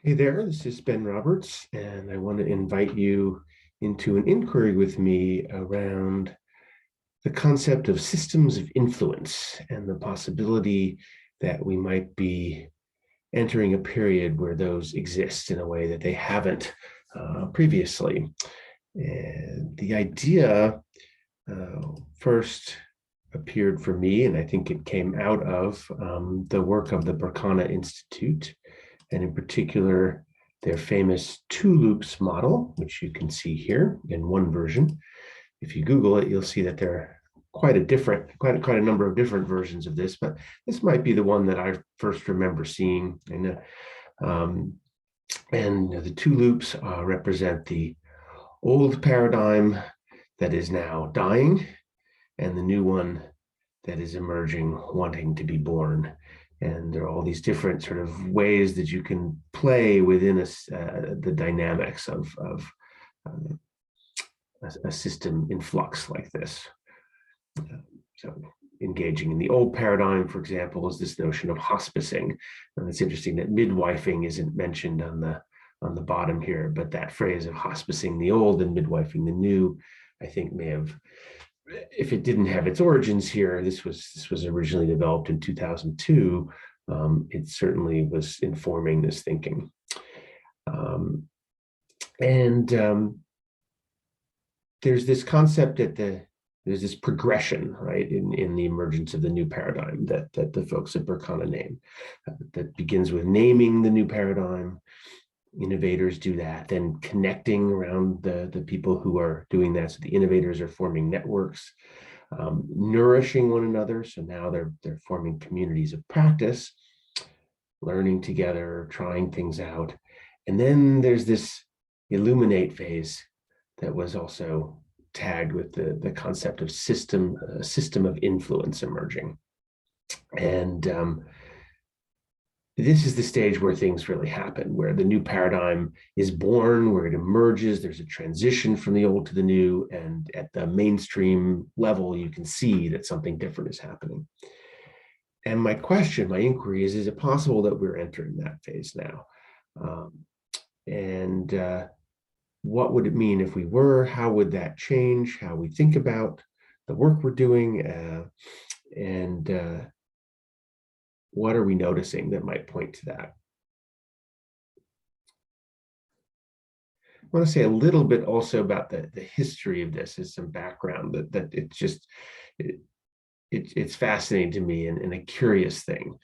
Hey there, this is Ben Roberts, and I want to invite you into an inquiry with me around the concept of systems of influence and the possibility that we might be entering a period where those exist in a way that they haven't previously. And the idea first appeared for me, and I think it came out of the work of the Berkana Institute, and in particular, their famous two loops model, which you can see here in one version. If you Google it, you'll see that there are quite a number of different versions of this, but this might be the one that I first remember seeing. Um, and the two loops represent the old paradigm that is now dying and the new one that is emerging, wanting to be born. And there are all these different sort of ways that you can play within the dynamics of a system in flux like this. So engaging in the old paradigm, for example, is this notion of hospicing. And it's interesting that midwifing isn't mentioned on the bottom here, but that phrase of hospicing the old and midwifing the new, I think may have, if it didn't have its origins here, this was originally developed in 2002. It certainly was informing this thinking. And there's this concept that there's this progression, right, in the emergence of the new paradigm that the folks at Berkana name, that begins with naming the new paradigm. Innovators do that, then connecting around the people who are doing that. So the innovators are forming networks, nourishing one another. So now they're forming communities of practice, learning together, trying things out. And then there's this illuminate phase that was also tagged with the concept of system of influence emerging. And this is the stage where things really happen, where the new paradigm is born, where it emerges. There's a transition from the old to the new, and at the mainstream level, you can see that something different is happening. And my question, my inquiry is it possible that we're entering that phase now? And what would it mean if we were? How would that change how we think about the work we're doing? And what are we noticing that might point to that? I want to say a little bit also about the history of this as some background, that it's just, it's fascinating to me and a curious thing.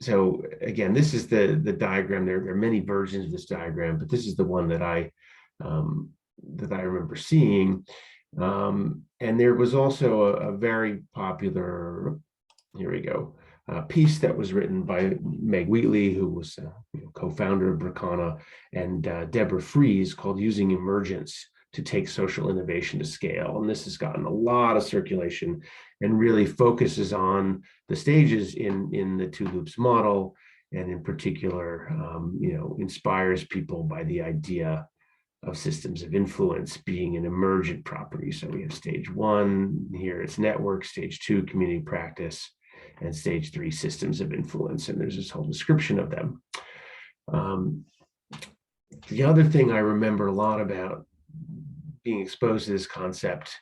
So again, this is the diagram. There are many versions of this diagram, but this is the one that I remember seeing. And there was also a very popular, here we go, piece that was written by Meg Wheatley, who was co-founder of Berkana, and Deborah Fries, called Using Emergence to Take Social Innovation to Scale. And this has gotten a lot of circulation and really focuses on the stages in the two loops model, and in particular, inspires people by the idea of systems of influence being an emergent property. So we have stage one here, it's network; stage two, community practice; and stage three, systems of influence. And there's this whole description of them. The other thing I remember a lot about being exposed to this concept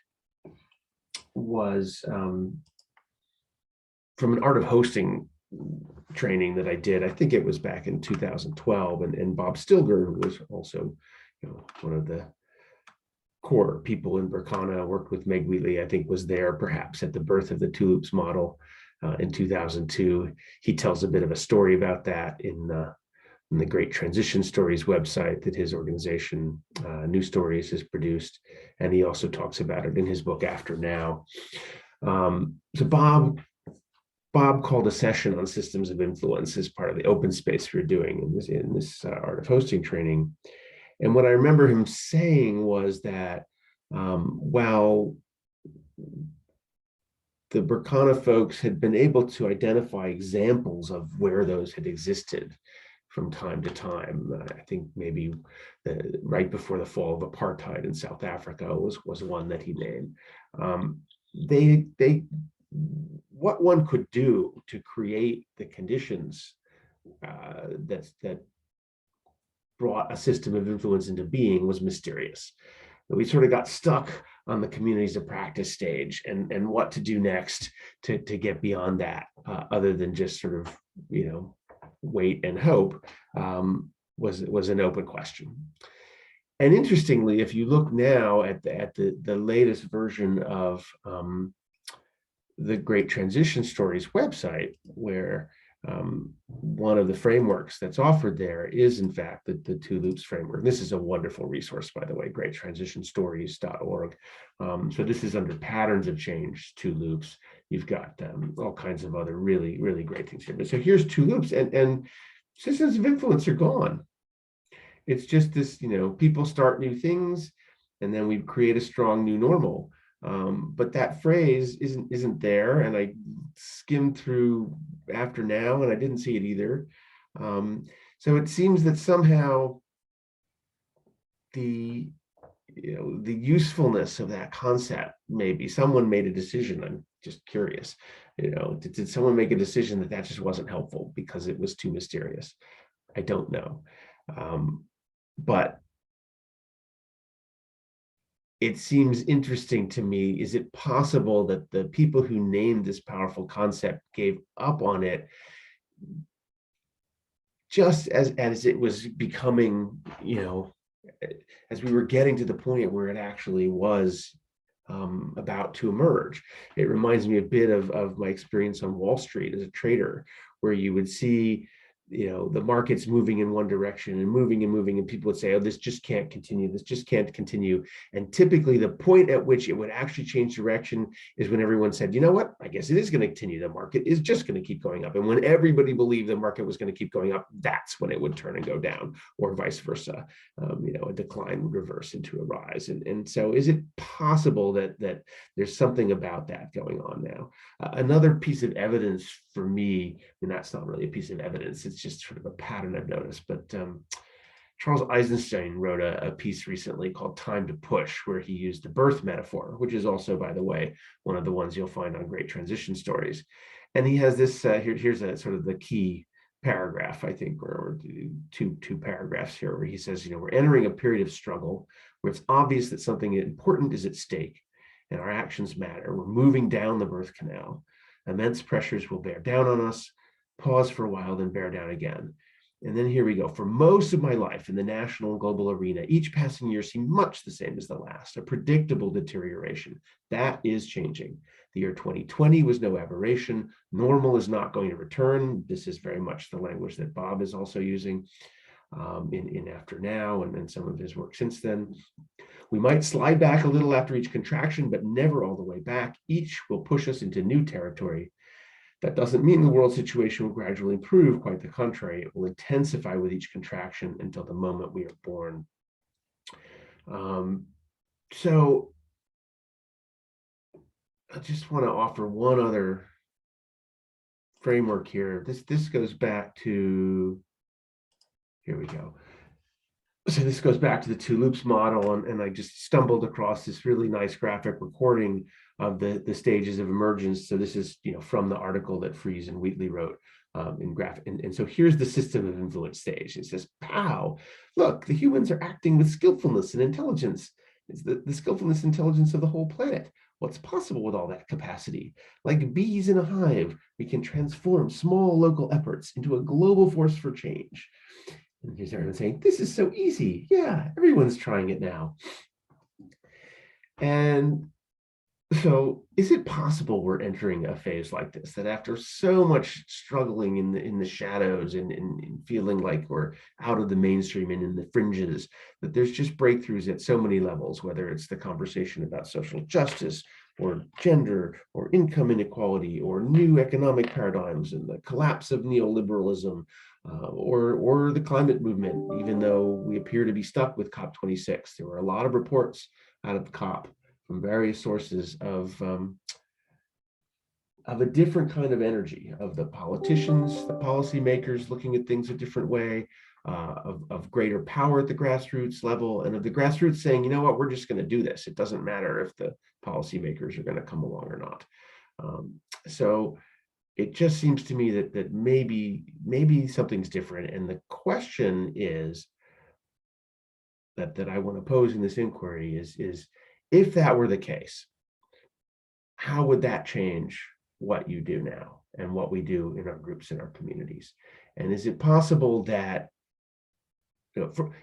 was from an art of hosting training that I did. I think it was back in 2012, and Bob Stilger, who was also one of the core people in Berkana, worked with Meg Wheatley, I think was there perhaps at the birth of the two loops model in 2002. He tells a bit of a story about that in the Great Transition Stories website that his organization, New Stories, has produced. And he also talks about it in his book, After Now. So Bob called a session on systems of influence as part of the open space we were doing in this art of hosting training. And what I remember him saying was that while the Berkana folks had been able to identify examples of where those had existed from time to time, I think maybe right before the fall of apartheid in South Africa was one that he named. What one could do to create the conditions that brought a system of influence into being was mysterious. We sort of got stuck on the communities of practice stage, and what to do next to get beyond that, other than just sort of, wait and hope, was an open question. And interestingly, if you look now at the latest version of the Great Transition Stories website, where one of the frameworks that's offered there is, in fact, the Two Loops framework. This is a wonderful resource, by the way, greattransitionstories.org. So this is under Patterns of Change, Two Loops. You've got all kinds of other really, really great things here. But so here's Two Loops, and systems of influence are gone. It's just this, people start new things, and then we create a strong new normal. But that phrase isn't there, and I skimmed through after now, and I didn't see it either. So it seems that somehow the usefulness of that concept, maybe someone made a decision. I'm just curious, did someone make a decision that just wasn't helpful because it was too mysterious? I don't know, but it seems interesting to me. Is it possible that the people who named this powerful concept gave up on it just as it was becoming, as we were getting to the point where it actually was about to emerge? It reminds me a bit of my experience on Wall Street as a trader, where you would see the market's moving in one direction and moving, and people would say, oh, this just can't continue. This just can't continue. And typically the point at which it would actually change direction is when everyone said, you know what, I guess it is going to continue. The market is just going to keep going up. And when everybody believed the market was going to keep going up, that's when it would turn and go down, or vice versa. A decline would reverse into a rise. And so is it possible that there's something about that going on now? Another piece of evidence for me, and that's not really a piece of evidence, it's just sort of a pattern I've noticed, but Charles Eisenstein wrote a piece recently called Time to Push, where he used the birth metaphor, which is also, by the way, one of the ones you'll find on Great Transition Stories. And he has this, here's a sort of the key paragraph, I think, or two paragraphs here, where he says, we're entering a period of struggle where it's obvious that something important is at stake and our actions matter. We're moving down the birth canal. Immense pressures will bear down on us, pause for a while, then bear down again. And then here we go. For most of my life in the national and global arena, each passing year seemed much the same as the last, a predictable deterioration. That is changing. The year 2020 was no aberration. Normal is not going to return. This is very much the language that Bob is also using in After Now and some of his work since then. We might slide back a little after each contraction, but never all the way back. Each will push us into new territory. That doesn't mean the world situation will gradually improve. Quite the contrary, it will intensify with each contraction until the moment we are born. So I just want to offer one other framework here. This goes back to, here we go. So this goes back to the Two Loops model, and I just stumbled across this really nice graphic recording of the stages of emergence. So this is from the article that Fries and Wheatley wrote in graphic. And so here's the system of influence stage. It says, pow, look, the humans are acting with skillfulness and intelligence. It's the skillfulness and intelligence of the whole planet. What's possible with all that capacity? Like bees in a hive, we can transform small local efforts into a global force for change. And here's everyone saying, this is so easy. Yeah, everyone's trying it now. And so is it possible we're entering a phase like this, that after so much struggling in the shadows and feeling like we're out of the mainstream and in the fringes, that there's just breakthroughs at so many levels, whether it's the conversation about social justice or gender or income inequality or new economic paradigms and the collapse of neoliberalism, or the climate movement, even though we appear to be stuck with COP26. There were a lot of reports out of the COP from various sources of a different kind of energy, of the politicians, the policymakers looking at things a different way, of greater power at the grassroots level, and of the grassroots saying, you know what, we're just going to do this. It doesn't matter if the policymakers are going to come along or not. So it just seems to me that maybe something's different. And the question is that I want to pose in this inquiry is if that were the case, how would that change what you do now and what we do in our groups, in our communities? And is it possible that,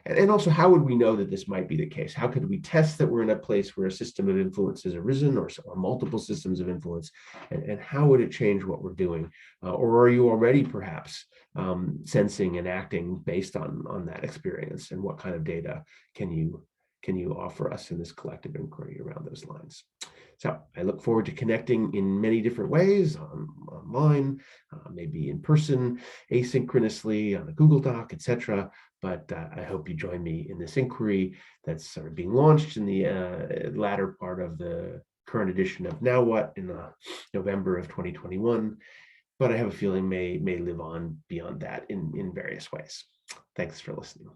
and also, how would we know that this might be the case? How could we test that we're in a place where a system of influence has arisen, or multiple systems of influence? And how would it change what we're doing? Or are you already perhaps sensing and acting based on that experience? And what kind of data can you offer us in this collective inquiry around those lines? So I look forward to connecting in many different ways, online, maybe in person, asynchronously on a Google Doc, etc. But I hope you join me in this inquiry that's sort of being launched in the latter part of the current edition of Now What in November of 2021. But I have a feeling may live on beyond that in various ways. Thanks for listening.